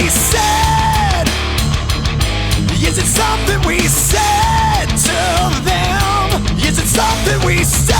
said? Is it something we said to them? Is it something we said?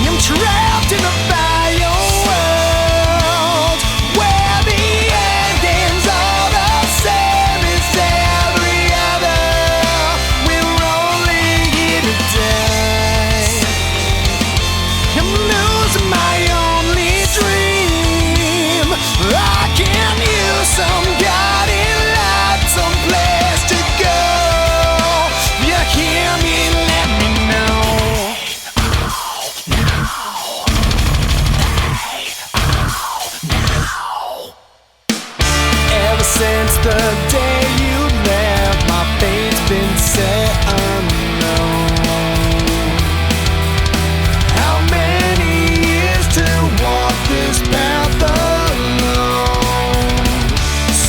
I'm trapped in a bio world where the endings are the same as every other. We're only here today. I'm losing my only dream. I can use some guiding light, some place to go. If you hear me, let me know. Ever since the day you left, my fate's been set unknown. How many years to walk this path alone?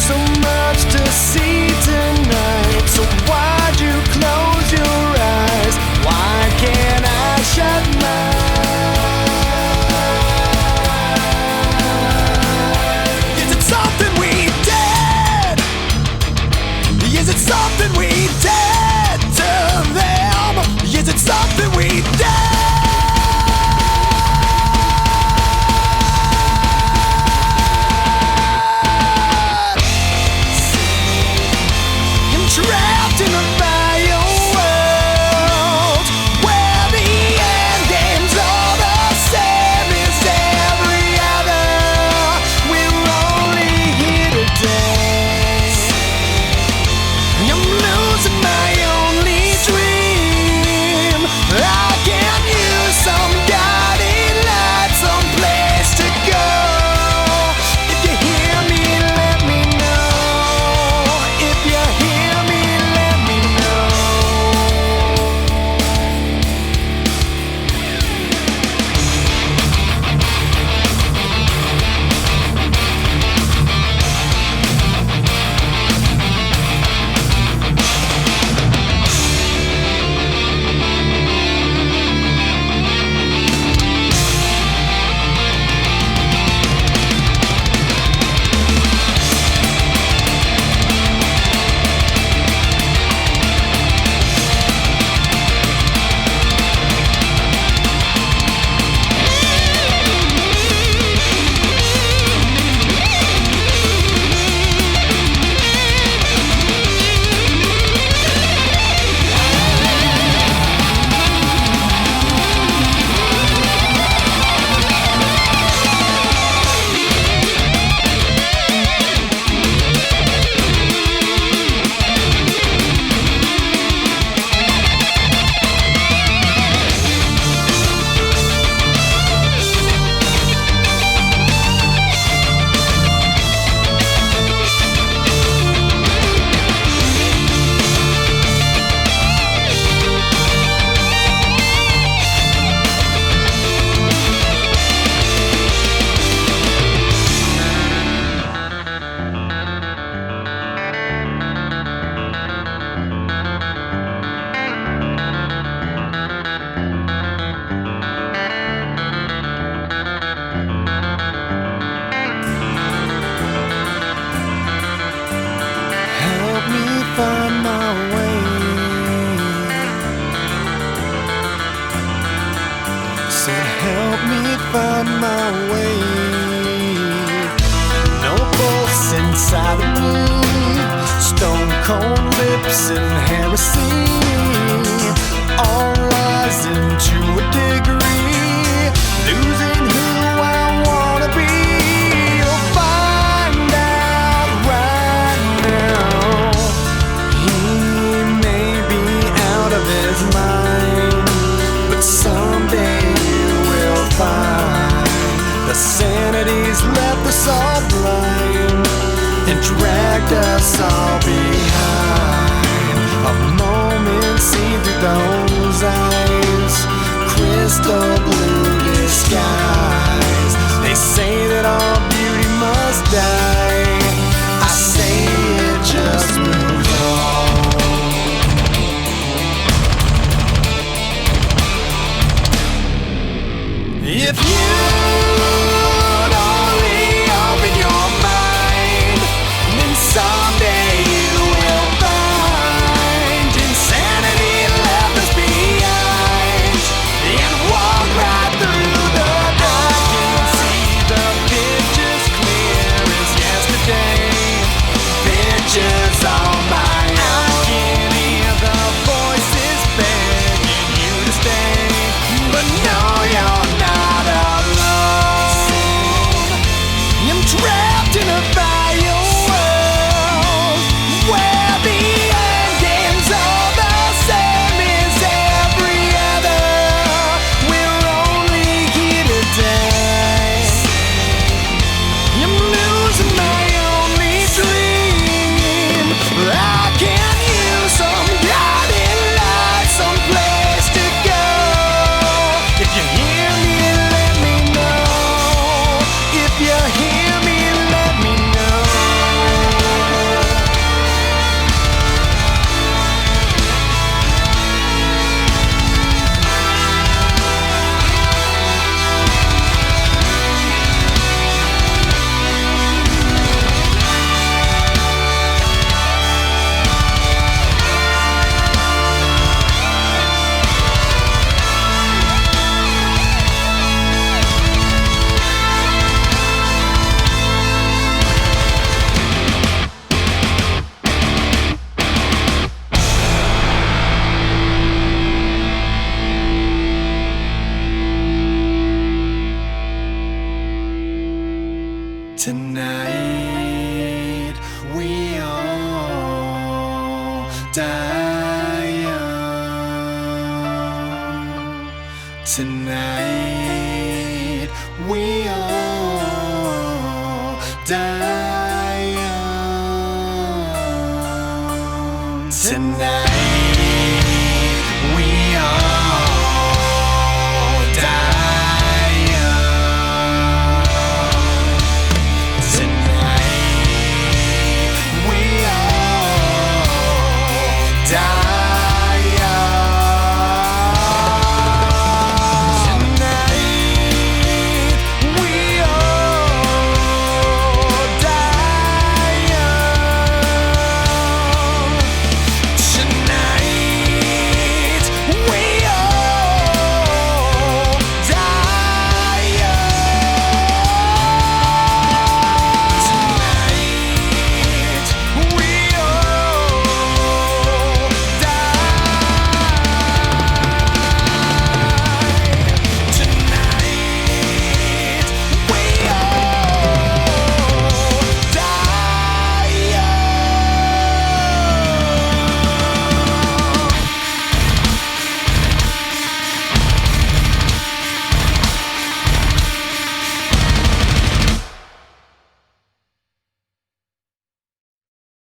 So much to see tonight. So why'd you close your eyes? Why can't I shut mine? Is it something we did? Is it something we did to them? Is it something we did? I'm trapped in a bio world where the endings are the same as every other. We're only here today. I'm losing my only dream. I can use some guiding light, some place to go. If you hear me, let me know. If you hear me, let me know. Help me find my way. So help me find my way. No pulse inside of me. Stone cold lips and heresy. All rising to a degree. Losing who I wanna be. You'll find out right now. He may be out of his mind, but someday you will find the sanity's left us all blind and dragged us all behind. A moment seen through those eyes, crystal blue skies. They say that all beauty must die. I say it just moves on. Tonight we are